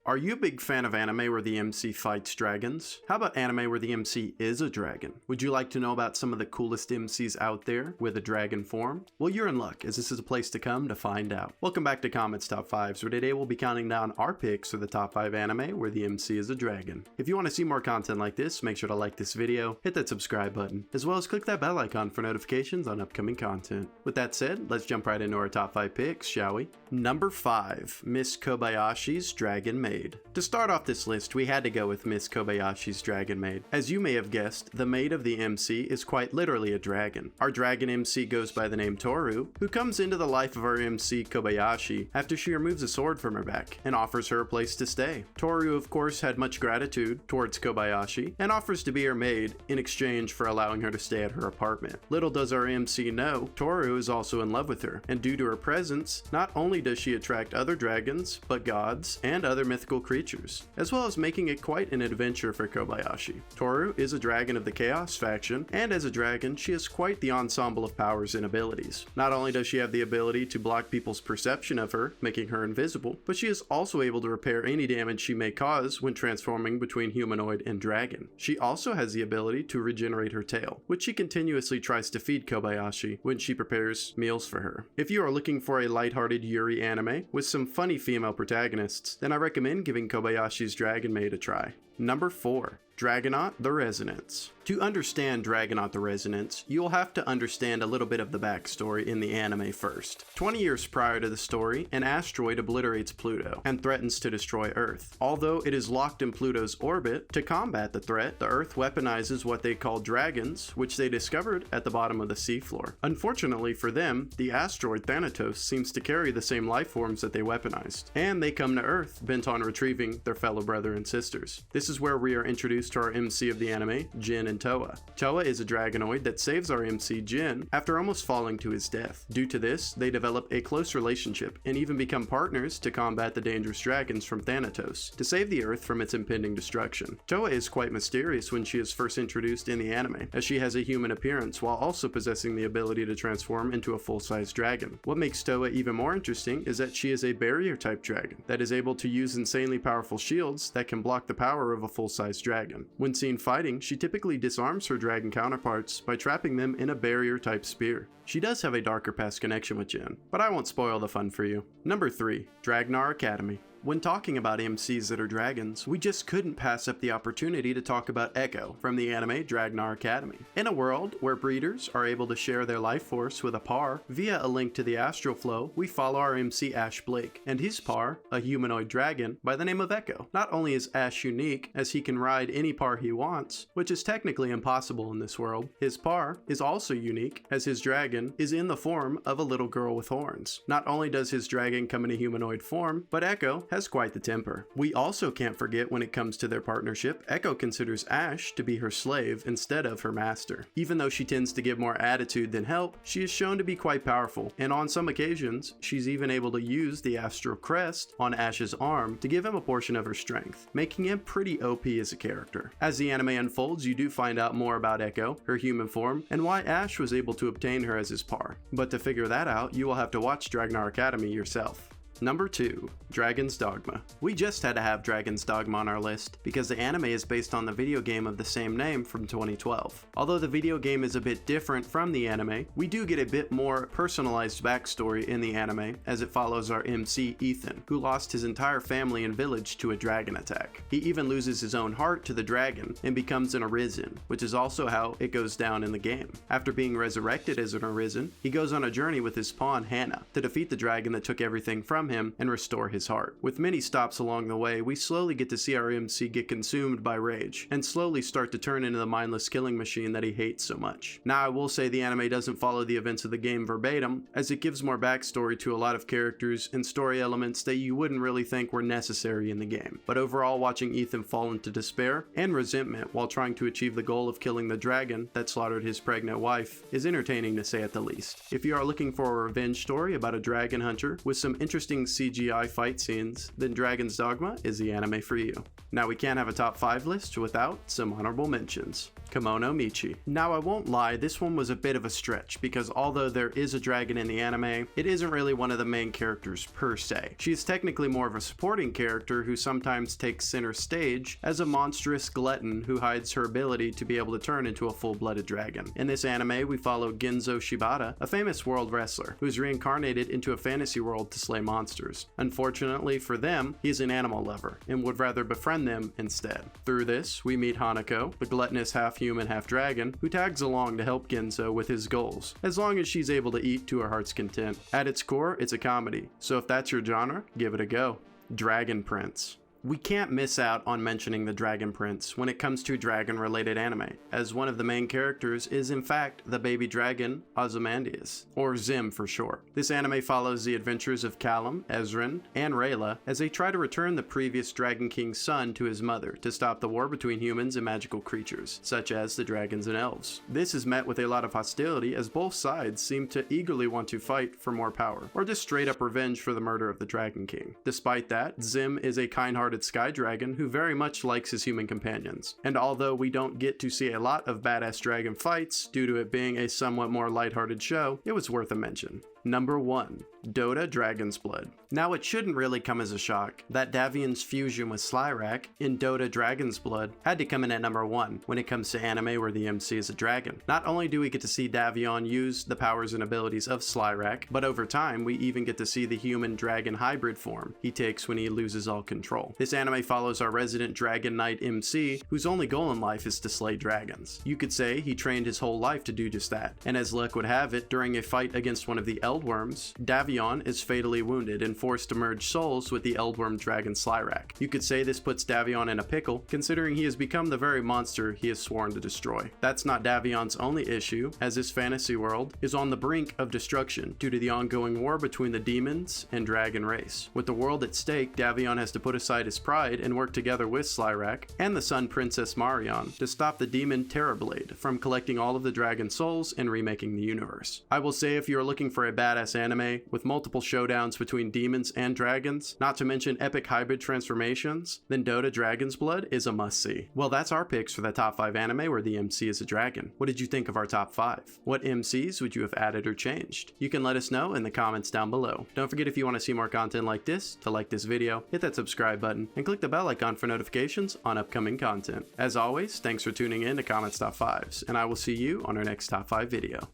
Are you a big fan of anime where the MC fights dragons? How about anime where the MC is a dragon? Would you like to know about some of the coolest MCs out there with a dragon form? Well, you're in luck, as this is a place to come to find out. Welcome back to Comet's Top 5s, where today we'll be counting down our picks for the top 5 anime where the MC is a dragon. If you want to see more content like this, make sure to like this video, hit that subscribe button, as well as click that bell icon for notifications on upcoming content. With that said, let's jump right into our top 5 picks, shall we? Number 5, Miss Kobayashi's Dragon Maid. To start off this list, we had to go with Miss Kobayashi's Dragon Maid. As you may have guessed, the maid of the MC is quite literally a dragon. Our dragon MC goes by the name Toru, who comes into the life of our MC Kobayashi after she removes a sword from her back and offers her a place to stay. Toru, of course, had much gratitude towards Kobayashi and offers to be her maid in exchange for allowing her to stay at her apartment. Little does our MC know, Toru is also in love with her, and due to her presence, not only does she attract other dragons, but gods and other mythical creatures, as well as making it quite an adventure for Kobayashi. Toru is a dragon of the Chaos faction, and as a dragon, she has quite the ensemble of powers and abilities. Not only does she have the ability to block people's perception of her, making her invisible, but she is also able to repair any damage she may cause when transforming between humanoid and dragon. She also has the ability to regenerate her tail, which she continuously tries to feed Kobayashi when she prepares meals for her. If you are looking for a lighthearted Yuri anime with some funny female protagonists, then I recommend giving Kobayashi's Dragon Maid a try. Number 4. Dragonaut the Resonance. To understand Dragonaut the Resonance, you'll have to understand a little bit of the backstory in the anime first. 20 years prior to the story, an asteroid obliterates Pluto and threatens to destroy Earth. Although it is locked in Pluto's orbit, to combat the threat, the Earth weaponizes what they call dragons, which they discovered at the bottom of the seafloor. Unfortunately for them, the asteroid Thanatos seems to carry the same life forms that they weaponized, and they come to Earth bent on retrieving their fellow brother and sisters. This is where we are introduced to our MC of the anime, Jin and Toa. Toa is a Dragonoid that saves our MC Jin after almost falling to his death. Due to this, they develop a close relationship and even become partners to combat the dangerous dragons from Thanatos to save the Earth from its impending destruction. Toa is quite mysterious when she is first introduced in the anime, as she has a human appearance while also possessing the ability to transform into a full-size dragon. What makes Toa even more interesting is that she is a barrier-type dragon that is able to use insanely powerful shields that can block the power of a full-size dragon. When seen fighting, she typically disarms her dragon counterparts by trapping them in a barrier-type spear. She does have a darker past connection with Jin, but I won't spoil the fun for you. Number 3. Dragonaut Academy. When talking about MCs that are dragons, we just couldn't pass up the opportunity to talk about Echo from the anime Dragonaut Academy. In a world where breeders are able to share their life force with a par via a link to the astral flow, we follow our MC Ash Blake and his par, a humanoid dragon by the name of Echo. Not only is Ash unique, as he can ride any par he wants, which is technically impossible in this world, his par is also unique, as his dragon is in the form of a little girl with horns. Not only does his dragon come in a humanoid form, but Echo has quite the temper. We also can't forget when it comes to their partnership, Echo considers Ash to be her slave instead of her master. Even though she tends to give more attitude than help, she is shown to be quite powerful, and on some occasions, she's even able to use the astral crest on Ash's arm to give him a portion of her strength, making him pretty OP as a character. As the anime unfolds, you do find out more about Echo, her human form, and why Ash was able to obtain her as his par. But to figure that out, you will have to watch Dragonaut Academy yourself. Number 2. Dragon's Dogma. We just had to have Dragon's Dogma on our list because the anime is based on the video game of the same name from 2012. Although the video game is a bit different from the anime, we do get a bit more personalized backstory in the anime as it follows our MC Ethan, who lost his entire family and village to a dragon attack. He even loses his own heart to the dragon and becomes an Arisen, which is also how it goes down in the game. After being resurrected as an Arisen, he goes on a journey with his pawn Hannah to defeat the dragon that took everything from him and restore his heart. With many stops along the way, we slowly get to see our MC get consumed by rage and slowly start to turn into the mindless killing machine that he hates so much. Now, I will say the anime doesn't follow the events of the game verbatim, as it gives more backstory to a lot of characters and story elements that you wouldn't really think were necessary in the game. But overall, watching Ethan fall into despair and resentment while trying to achieve the goal of killing the dragon that slaughtered his pregnant wife is entertaining to say at the least. If you are looking for a revenge story about a dragon hunter with some interesting CGI fight scenes, then Dragon's Dogma is the anime for you. Now, we can't have a top 5 list without some honorable mentions. Kimono Michi. Now I won't lie, this one was a bit of a stretch because although there is a dragon in the anime, it isn't really one of the main characters per se. She is technically more of a supporting character who sometimes takes center stage as a monstrous glutton who hides her ability to be able to turn into a full-blooded dragon. In this anime, we follow Genzo Shibata, a famous world wrestler who's reincarnated into a fantasy world to slay monsters. Unfortunately for them, he's an animal lover and would rather befriend them instead. Through this, we meet Hanako, the gluttonous half-human, half-dragon, who tags along to help Genzo with his goals, as long as she's able to eat to her heart's content. At its core, it's a comedy, so if that's your genre, give it a go. Dragon Prince. We can't miss out on mentioning the Dragon Prince when it comes to dragon-related anime, as one of the main characters is in fact the baby dragon Ozymandias, or Zim for short. This anime follows the adventures of Callum, Ezrin, and Rayla as they try to return the previous Dragon King's son to his mother to stop the war between humans and magical creatures, such as the dragons and elves. This is met with a lot of hostility as both sides seem to eagerly want to fight for more power, or just straight up revenge for the murder of the Dragon King. Despite that, Zim is a kind-hearted sky dragon who very much likes his human companions. And although we don't get to see a lot of badass dragon fights due to it being a somewhat more lighthearted show, it was worth a mention. Number 1. Dota Dragon's Blood. Now it shouldn't really come as a shock that Davion's fusion with Slyrak in Dota Dragon's Blood had to come in at number 1 when it comes to anime where the MC is a dragon. Not only do we get to see Davion use the powers and abilities of Slyrak, but over time we even get to see the human-dragon hybrid form he takes when he loses all control. This anime follows our resident Dragon Knight MC, whose only goal in life is to slay dragons. You could say he trained his whole life to do just that, and as luck would have it, during a fight against one of the Eldworms, Davion is fatally wounded and forced to merge souls with the Eldworm dragon Slyrak. You could say this puts Davion in a pickle, considering he has become the very monster he has sworn to destroy. That's not Davion's only issue, as this fantasy world is on the brink of destruction due to the ongoing war between the demons and dragon race. With the world at stake, Davion has to put aside his pride and work together with Slyrak and the Sun Princess Marion to stop the demon Terrorblade from collecting all of the dragon souls and remaking the universe. I will say if you're looking for a badass anime with multiple showdowns between demons and dragons, not to mention epic hybrid transformations, then Dota Dragon's Blood is a must-see. Well, that's our picks for the top 5 anime where the MC is a dragon. What did you think of our top 5? What MCs would you have added or changed? You can let us know in the comments down below. Don't forget, if you want to see more content like this, to like this video, hit that subscribe button, and click the bell icon for notifications on upcoming content. As always, thanks for tuning in to Comet's Top 5s, and I will see you on our next top 5 video.